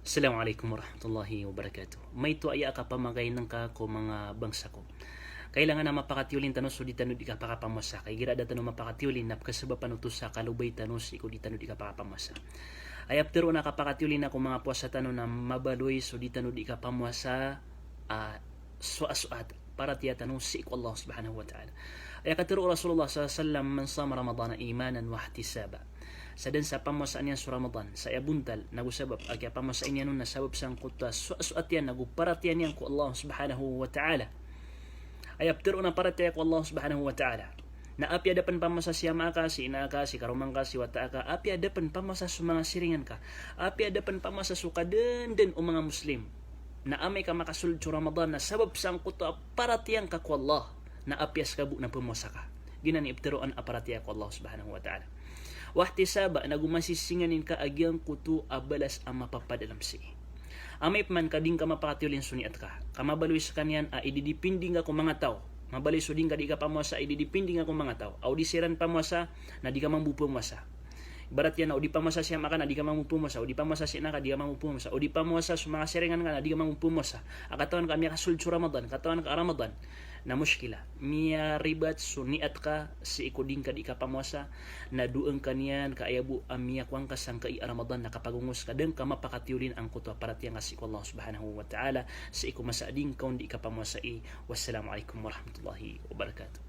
Assalamualaikum warahmatullahi wabarakatuh. May tuaya ka pamagay ng ka ko mga bangsa ko. Kailangan na mapakatiulin tanos so di tano di ka pakapamasa. Kay gira datan mapakatiulin na kasaba panutos sa kalubay tanos iko di tano di ka pakapamasa. Ay aptero na kapakatiulin ako mga puasa tano na mabaloy so di tano di ka pamasa suat para tiya tanos si iko Allah subhanahu wa ta'ala. Ay katiro Rasulullah sallallahu alaihi wasallam man sama Ramadan imanan wa ihtisaba. Sa din sa pamasaan niya sa Ramadan sa abuntal nagusabab agya pamasaan niya nun nasabab sang kuta suat yan naguparatian niyan ko Allah subhanahu wa ta'ala ay aptiro na paratiya ko Allah subhanahu wa ta'ala na apya dapan pamasa siya makasi inaakasi karumang kasi wata ka apya dapan pamasa sa mga siringan ka apya dapan pamasa sukaden din o mga Muslim na amay ka makasulod sa Ramadan na sabab sang kuta paratiyan ka ko Allah na apyas kabu na pumasa ka ginani aptiroan aparatiya ko Allah subhanahu wa ta'ala wahtisaba na gumasisinganin ka agyang kutu abalas ang mapapadalam si. Amay man kading ka mapakatiulin suniat ka. Kamabaloy sa kanyan ididipinding ako mga tao. Mabaloy so din ka di ka pamasa ididipinding ako mga tao. Audisiran pamasa na di ka mambupumasa. Barat yan na o di pamasa siya maka na di ka mamupumasa. O di pamasa siya na ka di ka mamupumasa. O di pamasa sa mga siringan ka na di ka mamupumasa. Akatawan ka miya kasulod sa Ramadan. Katawan ka Ramadan. Na muskila miya ribat suniat ka si ikoding ka di ka pamasa na dueng kanian kaayabu miya kwang ka sang kai Ramadan na kapagungos ka den ka mapakatiulin ang kuto para tiyang si Allah subhanahu wa ta'ala si iko masading kaun di ka pamasa wassalamu alaikum warahmatullahi wabarakatuh.